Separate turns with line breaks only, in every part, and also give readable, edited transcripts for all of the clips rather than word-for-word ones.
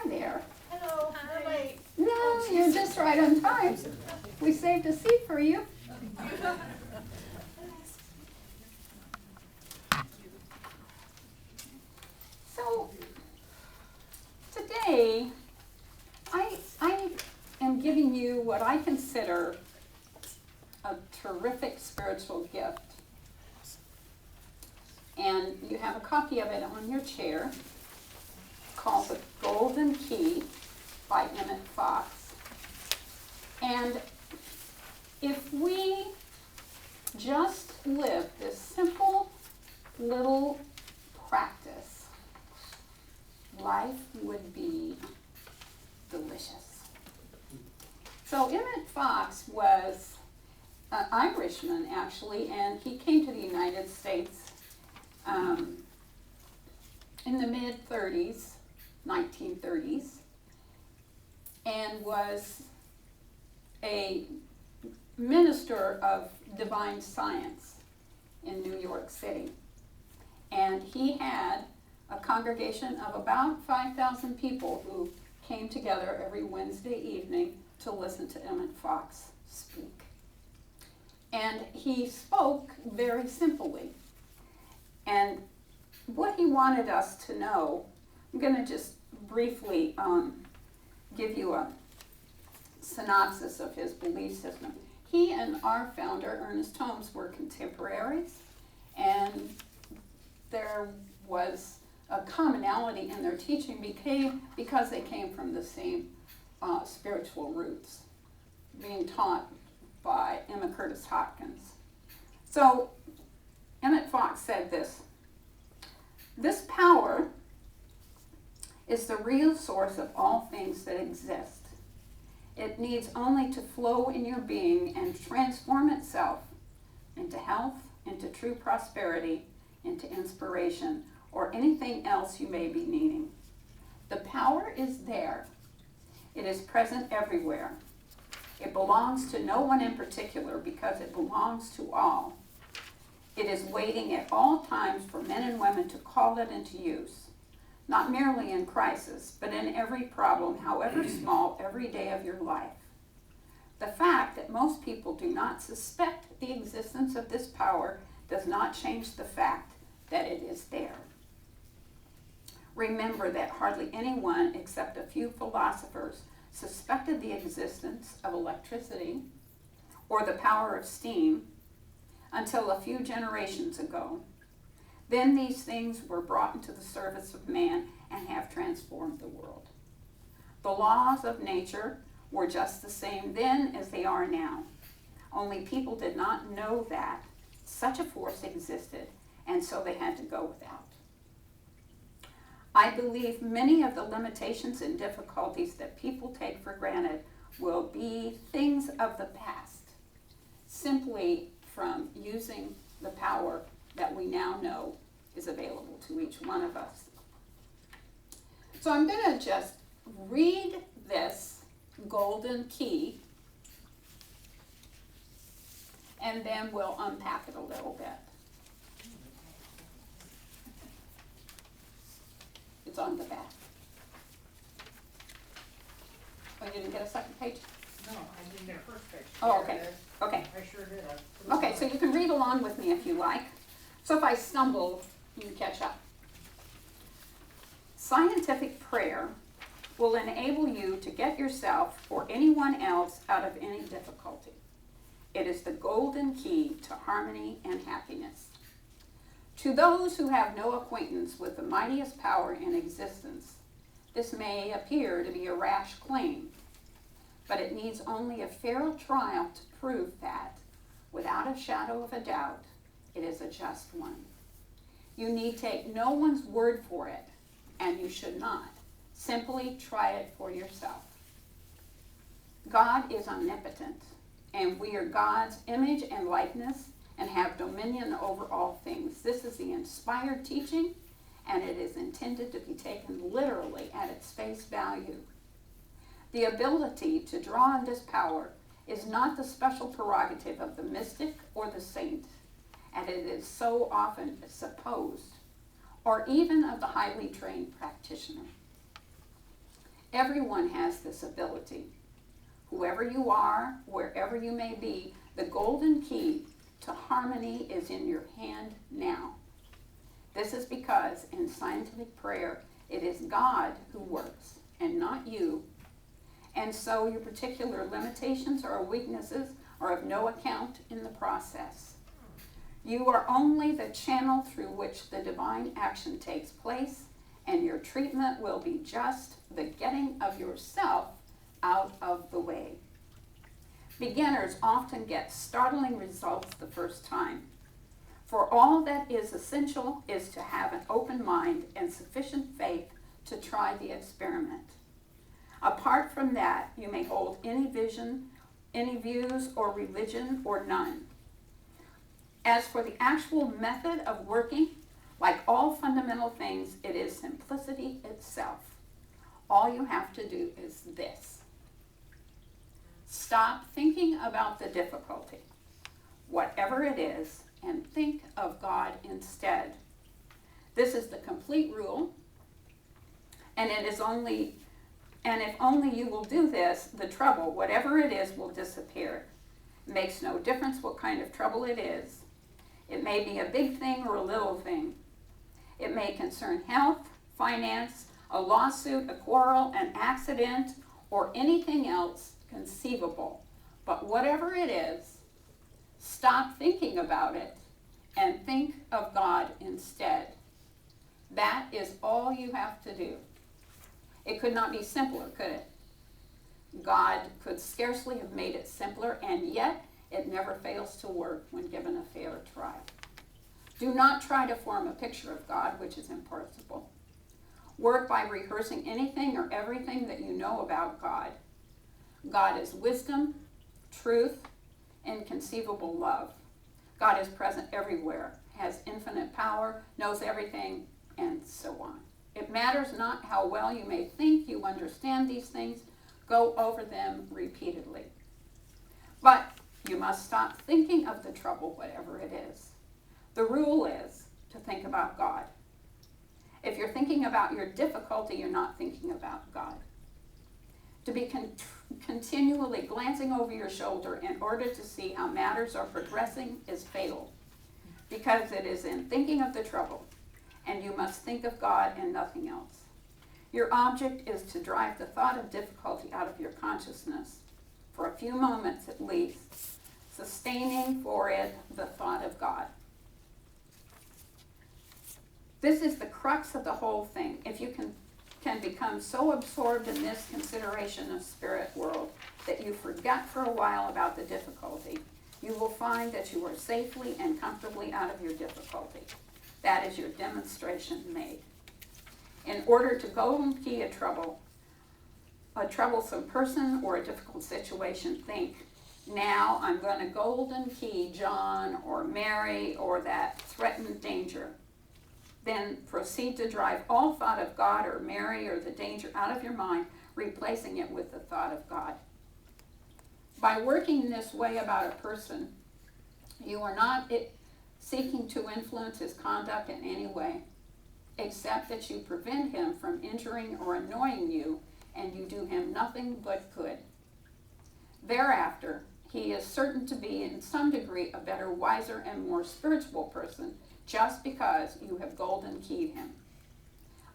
Hi there.
Hello, we're late.
No, you're just right on time. We saved a seat for you. So, today, I am giving you what I consider a terrific spiritual gift. And you have a copy of it on your chair, called The Golden Key by Emmett Fox. And if we just live this simple little practice, life would be delicious. So Emmett Fox was an Irishman, actually, and he came to the United States in the mid-30s, 1930s, and was a minister of divine science in New York City. And he had a congregation of about 5,000 people who came together every Wednesday evening to listen to Emmett Fox speak. And he spoke very simply. And what he wanted us to know, I'm going to just briefly give you a synopsis of his belief system. He and our founder, Ernest Holmes, were contemporaries, and there was a commonality in their teaching because they came from the same spiritual roots, being taught by Emma Curtis Hopkins. So Emmett Fox said this power is the real source of all things that exist. It needs only to flow in your being and transform itself into health, into true prosperity, into inspiration, or anything else you may be needing. The power is there. It is present everywhere. It belongs to no one in particular because it belongs to all. It is waiting at all times for men and women to call it into use, not merely in crisis, but in every problem, however small, every day of your life. The fact that most people do not suspect the existence of this power does not change the fact that it is there. Remember that hardly anyone except a few philosophers suspected the existence of electricity or the power of steam until a few generations ago. Then these things were brought into the service of man and have transformed the world. The laws of nature were just the same then as they are now. Only people did not know that such a force existed, and so they had to go without. I believe many of the limitations and difficulties that people take for granted will be things of the past, simply from using the power that we now know is available to each one of us. So I'm going to just read this golden key, and then we'll unpack it a little bit. It's on the back. Oh, you didn't get a second page?
No, I didn't get a first page.
Oh, okay. Okay.
I sure did.
Okay, so you can read along with me if you like. So if I stumble, you can catch up. Scientific prayer will enable you to get yourself or anyone else out of any difficulty. It is the golden key to harmony and happiness. To those who have no acquaintance with the mightiest power in existence, this may appear to be a rash claim, but it needs only a fair trial to prove that, without a shadow of a doubt, it is a just one. You need take no one's word for it, and you should not. Simply try it for yourself. God is omnipotent, and we are God's image and likeness and have dominion over all things. This is the inspired teaching, and it is intended to be taken literally at its face value. The ability to draw on this power is not the special prerogative of the mystic or the saint, and it is so often supposed, or even of the highly trained practitioner. Everyone has this ability. Whoever you are, wherever you may be, the golden key to harmony is in your hand now. This is because in scientific prayer, it is God who works and not you. And so your particular limitations or weaknesses are of no account in the process. You are only the channel through which the divine action takes place, and your treatment will be just the getting of yourself out of the way. Beginners often get startling results the first time. For all that is essential is to have an open mind and sufficient faith to try the experiment. Apart from that, you may hold any vision, any views or religion or none. As for the actual method of working, like all fundamental things, it is simplicity itself. All you have to do is this. Stop thinking about the difficulty, whatever it is, and think of God instead. This is the complete rule, and if only you will do this, the trouble, whatever it is, will disappear. It makes no difference what kind of trouble it is. It may be a big thing or a little thing. It may concern health, finance, a lawsuit, a quarrel, an accident, or anything else conceivable. But whatever it is, stop thinking about it and think of God instead. That is all you have to do. It could not be simpler, could it? God could scarcely have made it simpler, and yet it never fails to work when given a fair trial. Do not try to form a picture of God, which is impossible. Work by rehearsing anything or everything that you know about God. God is wisdom, truth, inconceivable love. God is present everywhere, has infinite power, knows everything, and so on. It matters not how well you may think you understand these things. Go over them repeatedly. But you must stop thinking of the trouble, whatever it is. The rule is to think about God. If you're thinking about your difficulty, you're not thinking about God. To be continually glancing over your shoulder in order to see how matters are progressing is fatal, because it is in thinking of the trouble, and you must think of God and nothing else. Your object is to drive the thought of difficulty out of your consciousness, for a few moments at least, sustaining for it the thought of God. This is the crux of the whole thing. If you can become so absorbed in this consideration of spirit world that you forget for a while about the difficulty, you will find that you are safely and comfortably out of your difficulty. That is your demonstration made. In order to golden key a troublesome person or a difficult situation, think, now I'm going to golden key John or Mary or that threatened danger. Then proceed to drive all thought of God or Mary or the danger out of your mind, replacing it with the thought of God. By working this way about a person, you are not seeking to influence his conduct in any way, except that you prevent him from injuring or annoying you, and you do him nothing but good. Thereafter, he is certain to be in some degree a better, wiser, and more spiritual person, just because you have golden keyed him.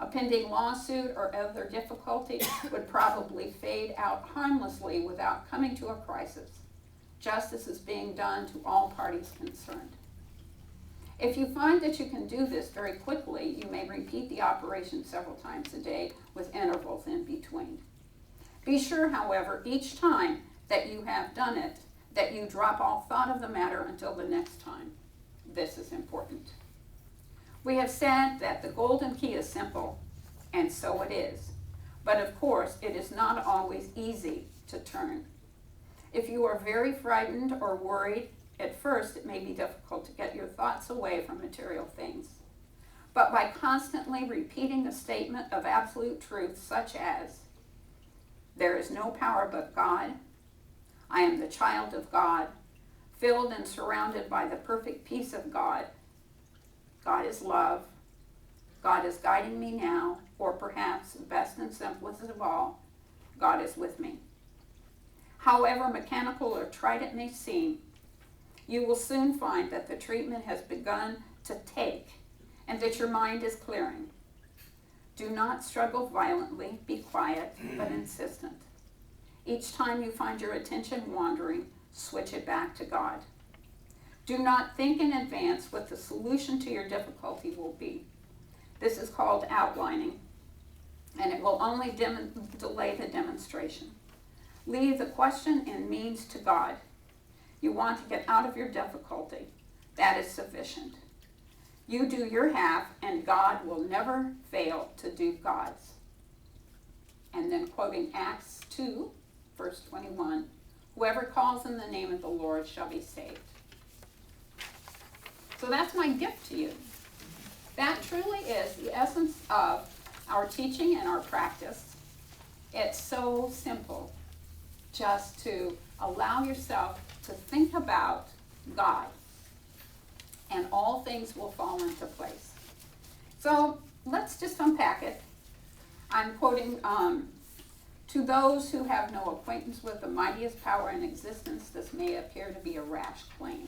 A pending lawsuit or other difficulty would probably fade out harmlessly without coming to a crisis. Justice is being done to all parties concerned. If you find that you can do this very quickly, you may repeat the operation several times a day with intervals in between. Be sure, however, each time that you have done it, that you drop all thought of the matter until the next time. This is important. We have said that the golden key is simple, and so it is. But of course, it is not always easy to turn. If you are very frightened or worried, at first it may be difficult to get your thoughts away from material things. But by constantly repeating a statement of absolute truth, such as, there is no power but God, I am the child of God, filled and surrounded by the perfect peace of God, God is love, God is guiding me now, or perhaps, best and simplest of all, God is with me. However mechanical or trite it may seem, you will soon find that the treatment has begun to take and that your mind is clearing. Do not struggle violently, be quiet, but insistent. Each time you find your attention wandering, switch it back to God. Do not think in advance what the solution to your difficulty will be. This is called outlining, and it will only delay the demonstration. Leave the question and means to God. You want to get out of your difficulty. That is sufficient. You do your half, and God will never fail to do God's. And then quoting Acts 2, verse 21, whoever calls in the name of the Lord shall be saved. So that's my gift to you. That truly is the essence of our teaching and our practice. It's so simple just to allow yourself to think about God, and all things will fall into place. So let's just unpack it. I'm quoting, to those who have no acquaintance with the mightiest power in existence, this may appear to be a rash claim,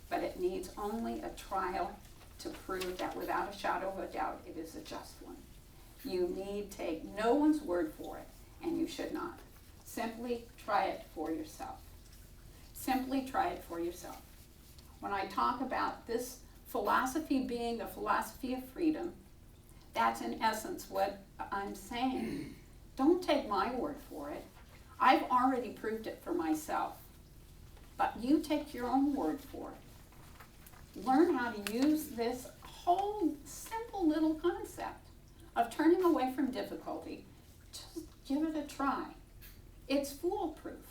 but it needs only a trial to prove that without a shadow of a doubt it is a just one. You need take no one's word for it, and you should not. Simply try it for yourself. Simply try it for yourself. When I talk about this philosophy being a philosophy of freedom, that's in essence what I'm saying. Don't take my word for it. I've already proved it for myself. But you take your own word for it. Learn how to use this whole simple little concept of turning away from difficulty. Just give it a try. It's foolproof.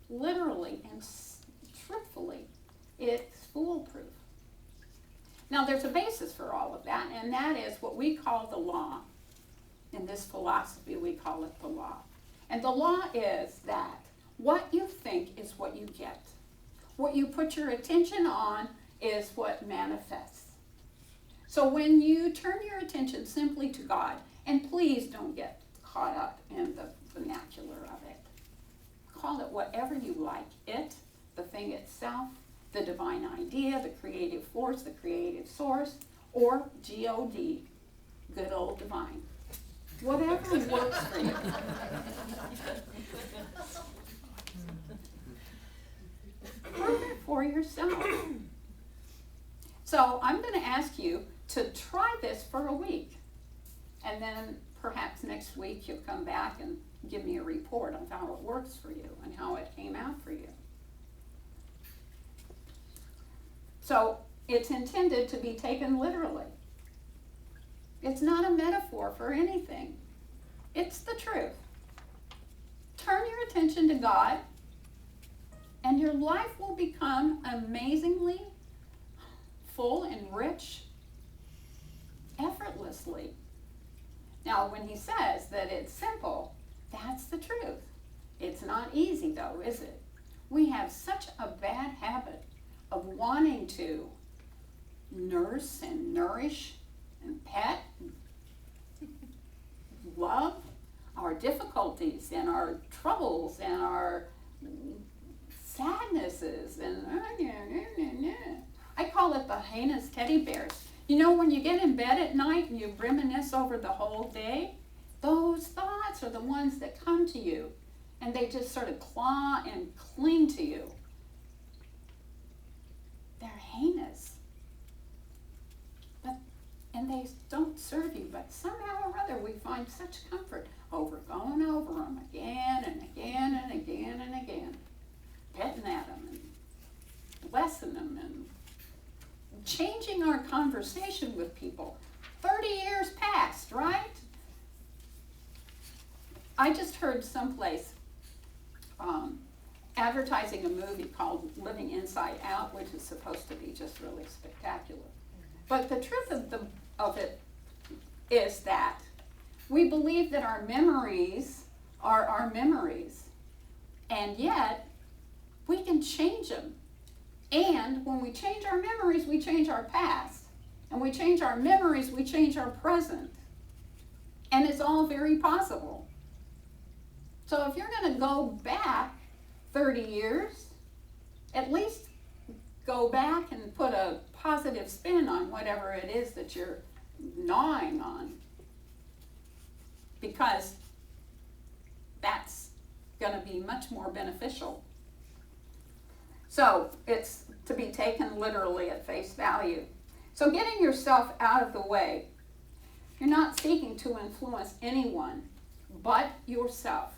Literally and truthfully, it's foolproof. Now there's a basis for all of that, and that is what we call the law. In this philosophy, we call it the law. And the law is that what you think is what you get. What you put your attention on is what manifests. So when you turn your attention simply to God, and please don't get caught up in the vernacular of it. Call it whatever you like. It, the thing itself, the divine idea, the creative force, the creative source, or G-O-D, good old divine. Whatever works for you. Prove it for yourself. So I'm going to ask you to try this for a week. And then perhaps next week you'll come back and give me a report on how it works for you and how it came out for you. So it's intended to be taken literally. It's not a metaphor for anything. It's the truth. Turn your attention to God, and your life will become amazingly full and rich, effortlessly. Now, when he says that it's simple, that's the truth. It's not easy, though, is it? We have such a bad habit of wanting to nurse and nourish and pet, love our difficulties and our troubles and our sadnesses and I call it the heinous teddy bears. You know, when you get in bed at night and you reminisce over the whole day, those thoughts are the ones that come to you, and they just sort of claw and cling to you. They're heinous. And they don't serve you, but somehow or other we find such comfort going over them again and again and again and again, petting at them and blessing them and changing our conversation with people. 30 years passed, right? I just heard someplace advertising a movie called Living Inside Out, which is supposed to be just really spectacular. But the truth of it is that we believe that our memories are our memories, and yet we can change them. And when we change our memories, we change our past. And we change our memories, we change our present. And it's all very possible. So if you're going to go back 30 years, at least go back and put a positive spin on whatever it is that you're gnawing on, because that's going to be much more beneficial. So it's to be taken literally at face value. So getting yourself out of the way, you're not seeking to influence anyone but yourself.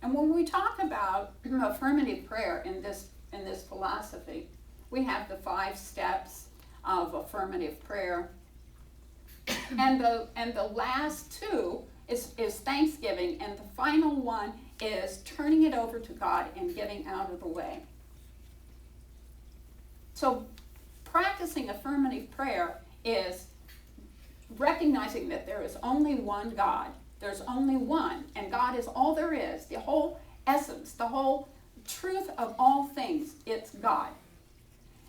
And when we talk about affirmative prayer in this philosophy, we have the 5 steps of affirmative prayer. And the last 2 is thanksgiving, and the final one is turning it over to God and getting out of the way. So practicing affirmative prayer is recognizing that there is only one God. There's only one, and God is all there is. The whole essence, the whole truth of all things, it's God.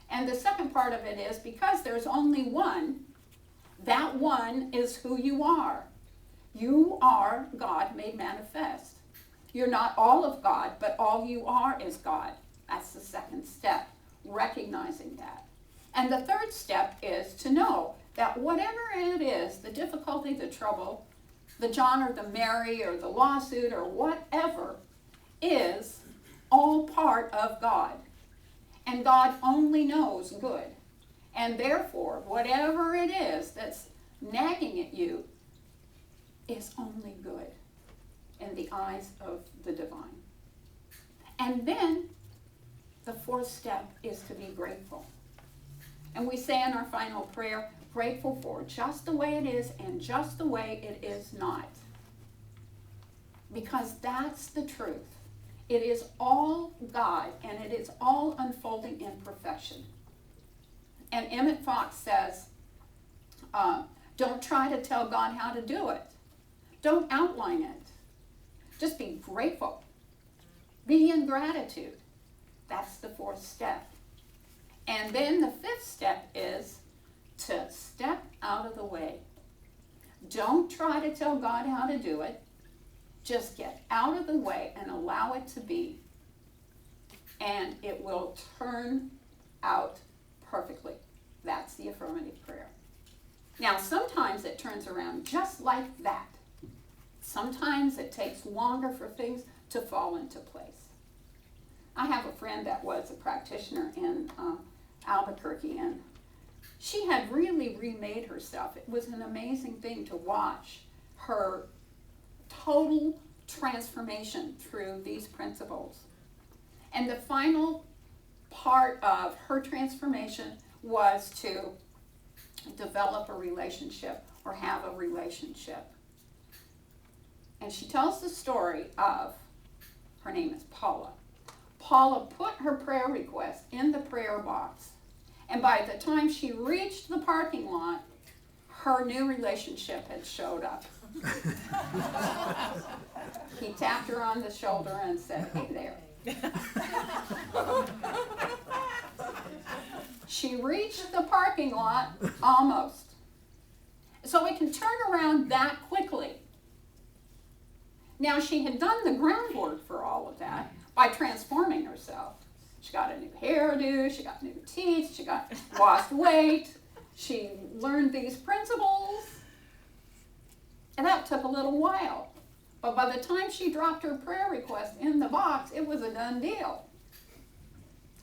And the second part of it is, because there's only one, that one is who you are. You are God made manifest. You're not all of God, but all you are is God. That's the second step, recognizing that. And the third step is to know that whatever it is, the difficulty, the trouble, the John or the Mary or the lawsuit or whatever, is all part of God. And God only knows good. And therefore, whatever it is that's nagging at you is only good in the eyes of the divine. And then the fourth step is to be grateful. And we say in our final prayer, grateful for just the way it is and just the way it is not. Because that's the truth. It is all God, and it is all unfolding in perfection. And Emmett Fox says, don't try to tell God how to do it. Don't outline it. Just be grateful. Be in gratitude. That's the fourth step. And then the fifth step is to step out of the way. Don't try to tell God how to do it. Just get out of the way and allow it to be. And it will turn out perfectly. That's the affirmative prayer. Now, sometimes it turns around just like that. Sometimes it takes longer for things to fall into place. I have a friend that was a practitioner in Albuquerque, and she had really remade herself. It was an amazing thing to watch her total transformation through these principles. And the final part of her transformation was to develop a relationship or have a relationship. And she tells the story of, her name is Paula. Paula put her prayer request in the prayer box. And by the time she reached the parking lot, her new relationship had showed up. He tapped her on the shoulder and said, "Hey there." She reached the parking lot almost. So it can turn around that quickly. Now, she had done the groundwork for all of that by transforming herself. She got a new hairdo, she got new teeth, she got lost weight, she learned these principles, and that took a little while. But by the time she dropped her prayer request in the box, it was a done deal.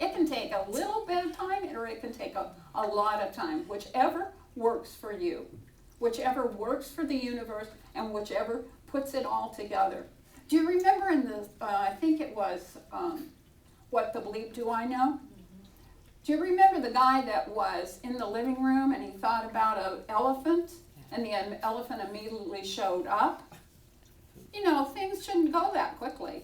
It can take a little bit of time, or it can take a lot of time, whichever works for you, whichever works for the universe, and whichever puts it all together. Do you remember in the, I think it was, What the Bleep Do I Know? Do you remember the guy that was in the living room and he thought about an elephant, and the elephant immediately showed up? You know, things shouldn't go that quickly.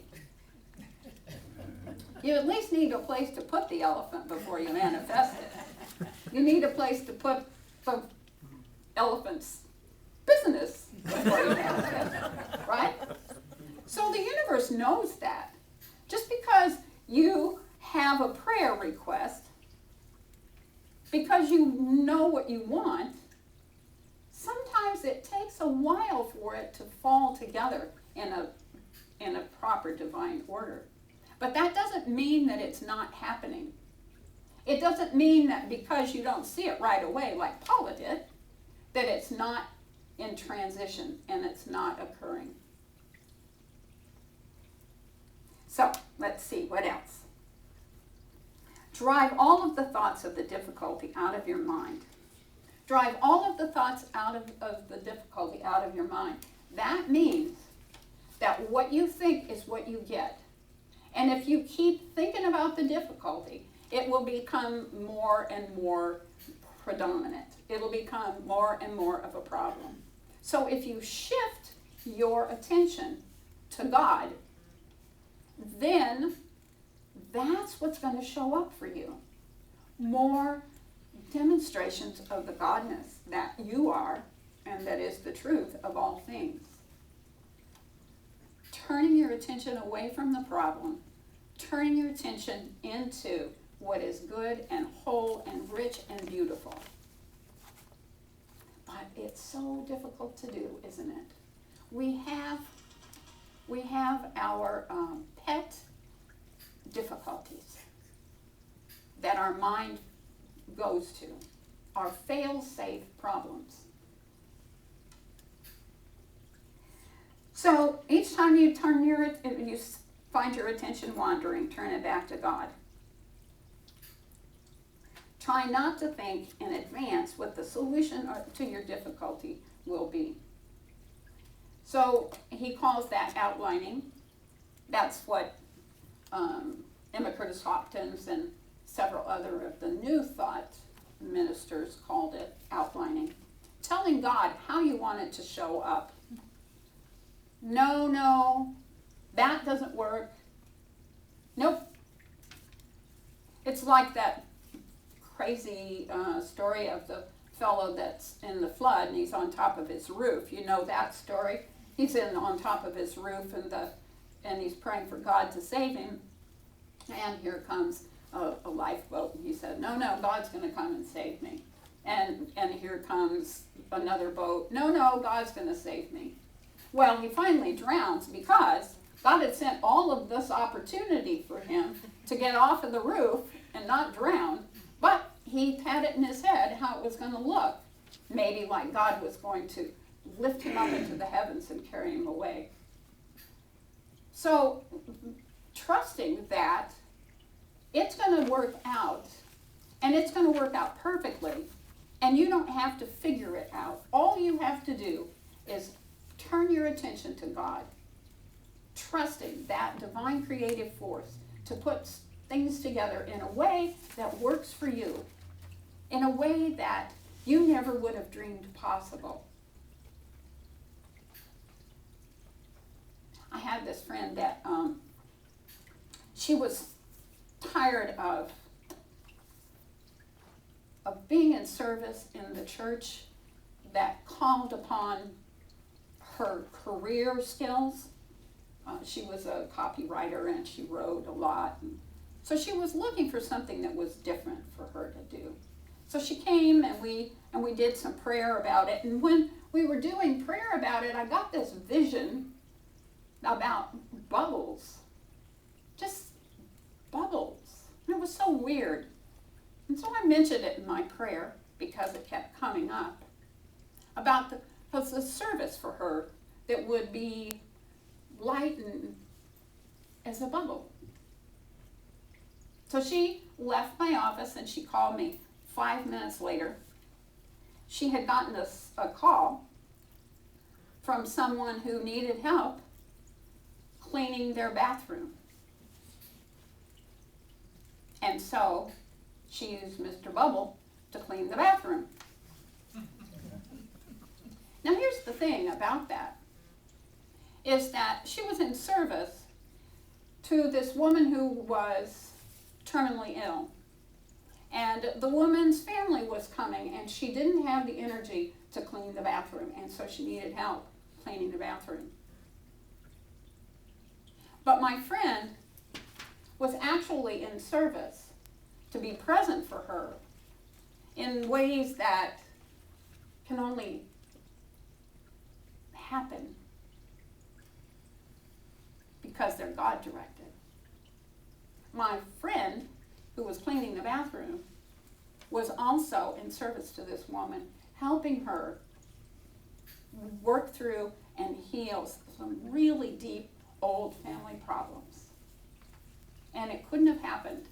You at least need a place to put the elephant before you manifest it. You need a place to put the elephant's business before you manifest it, right? So the universe knows that. Just because you have a prayer request, because you know what you want, sometimes it takes a while for it to fall together in a in a proper divine order. But that doesn't mean that it's not happening. It doesn't mean that because you don't see it right away, like Paula did, that it's not in transition and it's not occurring. So, let's see, what else? Drive all of the thoughts of the difficulty out of your mind. Drive all of the thoughts of the difficulty out of your mind. That means that what you think is what you get. And if you keep thinking about the difficulty, it will become more and more predominant. It'll become more and more of a problem. So if you shift your attention to God, then that's what's going to show up for you. More demonstrations of the Godness that you are and that is the truth of all things. Turning your attention away from the problem, turning your attention into what is good and whole and rich and beautiful. But it's so difficult to do, isn't it? We have our pet difficulties that our mind goes to, our fail-safe problems. So each time you find your attention wandering, turn it back to God. Try not to think in advance what the solution to your difficulty will be. So he calls that outlining. That's what Emma Curtis Hopkins and several other of the New Thought ministers called it, outlining. Telling God how you want it to show up. No, that doesn't work. Nope. It's like that crazy story of the fellow that's in the flood and he's on top of his roof. You know that story? He's on top of his roof and he's praying for God to save him. And here comes a lifeboat. And he said, no, God's going to come and save me. And here comes another boat. No, God's going to save me. Well, he finally drowns because God had sent all of this opportunity for him to get off of the roof and not drown. But he had it in his head how it was going to look. Maybe like God was going to lift him up into the heavens and carry him away. So, trusting that it's going to work out, and it's going to work out perfectly, and you don't have to figure it out. All you have to do is turn your attention to God, trusting that divine creative force to put things together in a way that works for you, in a way that you never would have dreamed possible. I had this friend that she was tired of being in service in the church that called upon her career skills. She was a copywriter and she wrote a lot. So she was looking for something that was different for her to do. So she came and we did some prayer about it. And when we were doing prayer about it, I got this vision about bubbles. Just bubbles. And it was so weird. And so I mentioned it in my prayer because it kept coming up. About the service for her that would be lightened as a bubble. So she left my office and she called me 5 minutes later. She had gotten a call from someone who needed help cleaning their bathroom. And so she used Mr. Bubble to clean the bathroom. Now here's the thing about that, is that she was in service to this woman who was terminally ill. And the woman's family was coming and she didn't have the energy to clean the bathroom, and so she needed help cleaning the bathroom. But my friend was actually in service to be present for her in ways that can only happen because they're God directed. My friend who was cleaning the bathroom was also in service to this woman, helping her work through and heal some really deep old family problems. And it couldn't have happened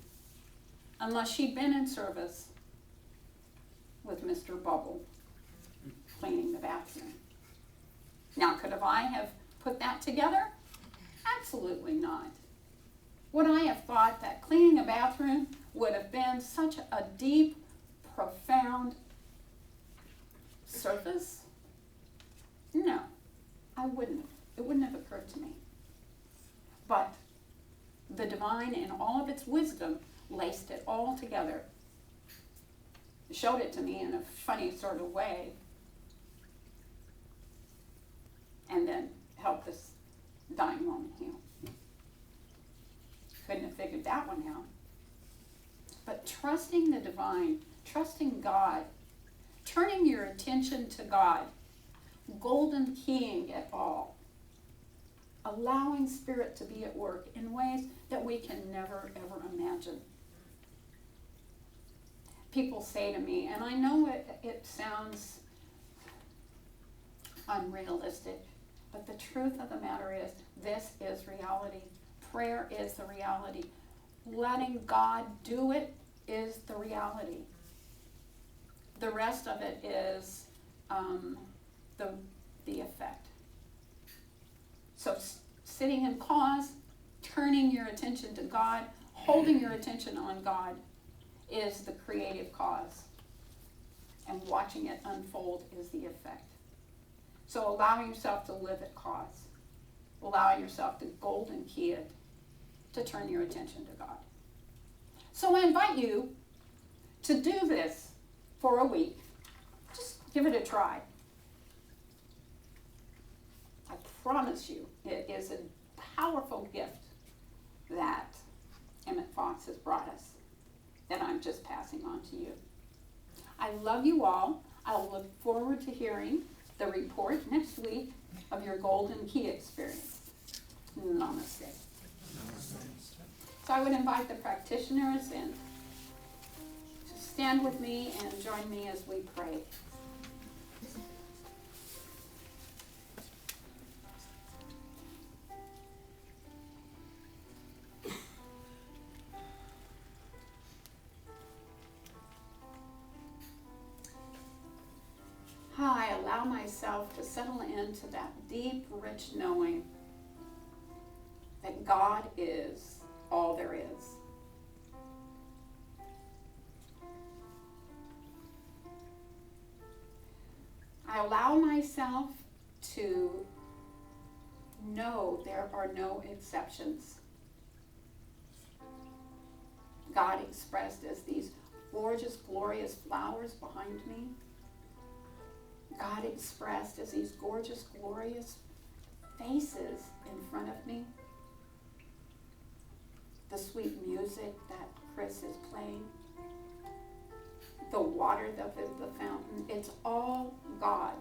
unless she'd been in service with Mr. Bubble cleaning the bathroom. Now, could I have put that together? Absolutely not. Would I have thought that cleaning a bathroom would have been such a deep, profound service? No, I wouldn't have. It wouldn't have occurred to me. But the divine, in all of its wisdom, laced it all together, showed it to me in a funny sort of way, and then helped this dying woman heal. Couldn't have figured that one out. But trusting the divine, trusting God, turning your attention to God, golden keying it all, allowing Spirit to be at work in ways that we can never, ever imagine. People say to me, and I know it sounds unrealistic, but the truth of the matter is, this is reality. Prayer is the reality. Letting God do it is the reality. The rest of it is the effect. So sitting in pause, turning your attention to God, holding your attention on God is the creative cause. And watching it unfold is the effect. So allowing yourself to live at cause, allowing yourself to golden key it, to turn your attention to God. So I invite you to do this for a week. Just give it a try. I promise you, it is a powerful gift that Emmett Fox has brought us that I'm just passing on to you. I love you all. I'll look forward to hearing the report next week of your golden key experience. Namaste. So I would invite the practitioners in to stand with me and join me as we pray. I allow myself to settle into that deep, rich knowing that God is all there is. I allow myself to know there are no exceptions. God expressed as these gorgeous, glorious flowers behind me. God expressed as these gorgeous, glorious faces in front of me. The sweet music that Chris is playing. The water of the fountain. It's all God.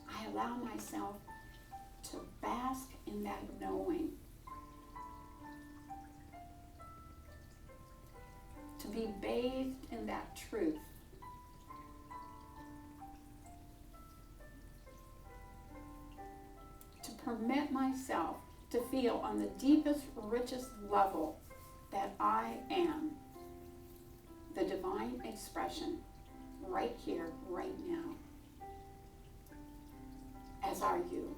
I allow myself to bask in that knowing. To be bathed in that truth. To permit myself to feel on the deepest, richest level that I am the divine expression right here, right now. As are you.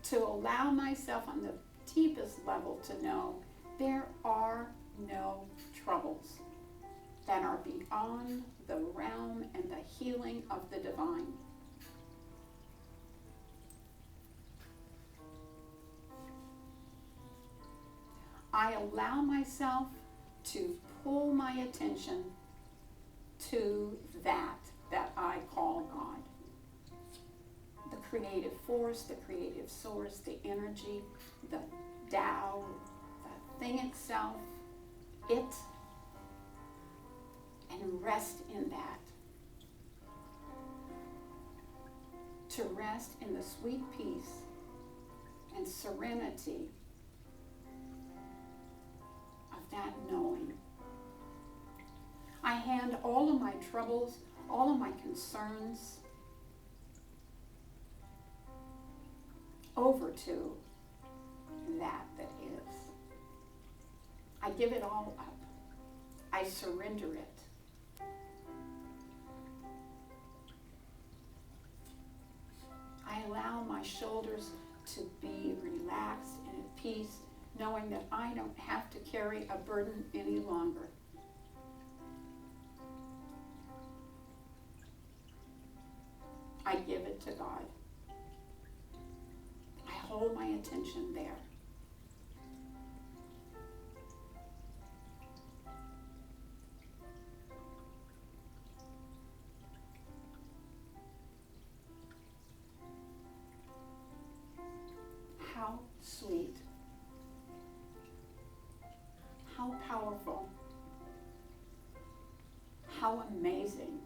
To allow myself on the deepest level to know there are no troubles that are beyond the realm and the healing of the divine. I allow myself to pull my attention to that I call God. The creative force, the creative source, the energy, the Tao, the thing itself, it, rest in that. To rest in the sweet peace and serenity of that knowing. I hand all of my troubles, all of my concerns over to that is. I give it all up. I surrender it. I allow my shoulders to be relaxed and at peace, knowing that I don't have to carry a burden any longer. I give it to God. I hold my attention there. How sweet, how powerful, how amazing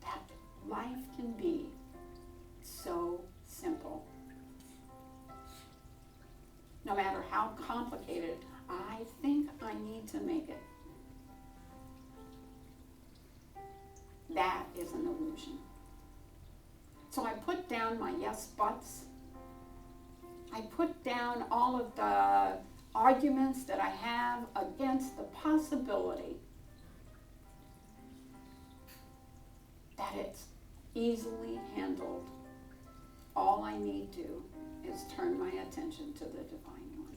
that life can be so simple. No matter how complicated I think I need to make it, that is an illusion. So I put down my yes buts. I put down all of the arguments that I have against the possibility that it's easily handled. All I need to is turn my attention to the Divine One.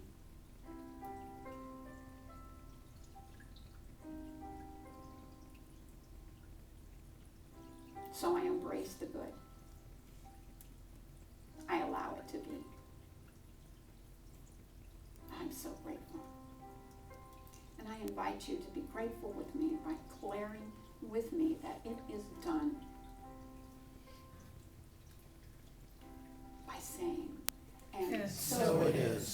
So I embrace the good. I allow it to be. I'm so grateful. And I invite you to be grateful with me by declaring with me that it is done. By saying, and
Yes.
so it is.